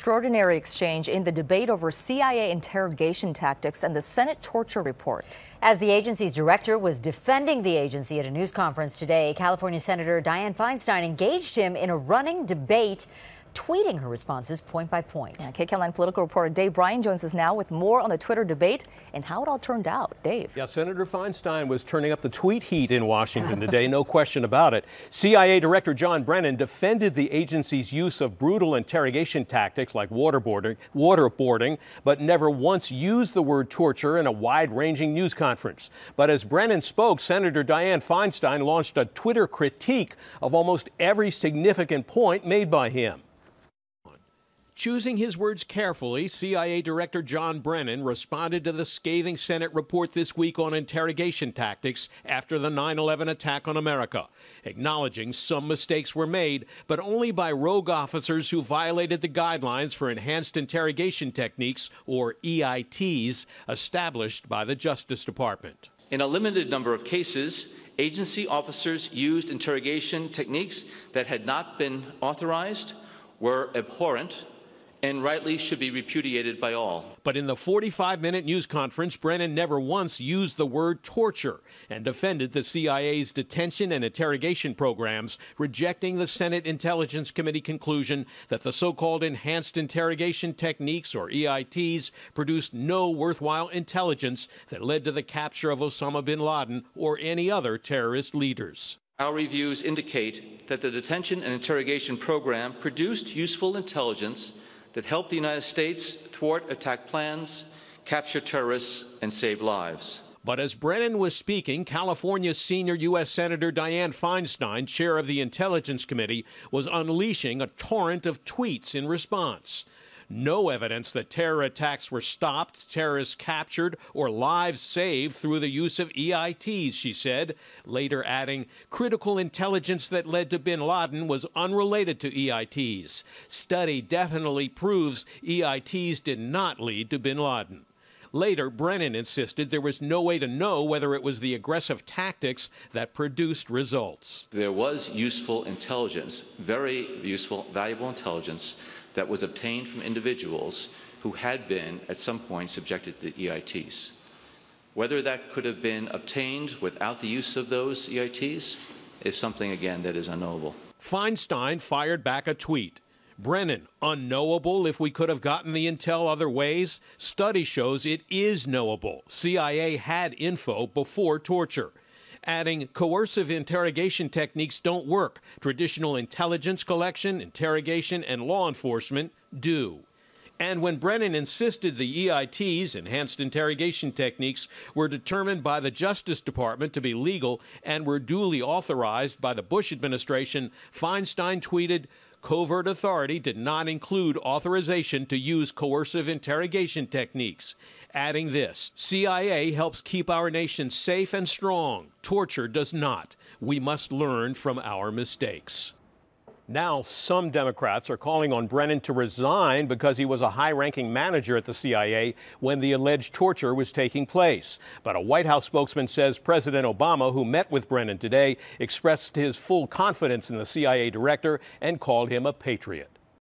extraordinary exchange in the debate over CIA interrogation tactics and the Senate torture report. As the agency's director was defending the agency at a news conference today, California Senator Dianne Feinstein engaged him in a running debate, tweeting her responses point by point. KCAL9 political reporter Dave Brian joins us now with more on the Twitter debate and how it all turned out. Dave. Yeah, Senator Feinstein was turning up the tweet heat in Washington today, no question about it. CIA Director John Brennan defended the agency's use of brutal interrogation tactics like waterboarding, but never once used the word torture in a wide-ranging news conference. But as Brennan spoke, Senator Dianne Feinstein launched a Twitter critique of almost every significant point made by him. Choosing his words carefully, CIA Director John Brennan responded to the scathing Senate report this week on interrogation tactics after the 9/11 attack on America, acknowledging some mistakes were made, but only by rogue officers who violated the guidelines for enhanced interrogation techniques, or EITs, established by the Justice Department. In a limited number of cases, agency officers used interrogation techniques that had not been authorized, were abhorrent, and rightly should be repudiated by all. But in the 45-minute news conference, Brennan never once used the word torture and defended the CIA's detention and interrogation programs, rejecting the Senate Intelligence Committee conclusion that the so-called enhanced interrogation techniques, or EITs, produced no worthwhile intelligence that led to the capture of Osama bin Laden or any other terrorist leaders. Our reviews indicate that the detention and interrogation program produced useful intelligence that helped the United States thwart attack plans, capture terrorists, and save lives. But as Brennan was speaking, California's senior U.S. Senator Dianne Feinstein, chair of the Intelligence Committee, was unleashing a torrent of tweets in response. No evidence that terror attacks were stopped, terrorists captured, or lives saved through the use of EITs, she said, later adding, critical intelligence that led to bin Laden was unrelated to EITs. Study definitely proves EITs did not lead to bin Laden. Later, Brennan insisted there was no way to know whether it was the aggressive tactics that produced results. There was useful intelligence, very useful, valuable intelligence that was obtained from individuals who had been at some point subjected to the EITs. Whether that could have been obtained without the use of those EITs is something, again, that is unknowable. Feinstein fired back a tweet. Brennan, unknowable if we could have gotten the intel other ways? Study shows it is knowable. CIA had info before torture. Adding, coercive interrogation techniques don't work. Traditional intelligence collection, interrogation, and law enforcement do. And when Brennan insisted the EITs, enhanced interrogation techniques, were determined by the Justice Department to be legal and were duly authorized by the Bush administration, Feinstein tweeted, covert authority did not include authorization to use coercive interrogation techniques. Adding this, CIA helps keep our nation safe and strong. Torture does not. We must learn from our mistakes. Now, some Democrats are calling on Brennan to resign because he was a high-ranking manager at the CIA when the alleged torture was taking place. But a White House spokesman says President Obama, who met with Brennan today, expressed his full confidence in the CIA director and called him a patriot.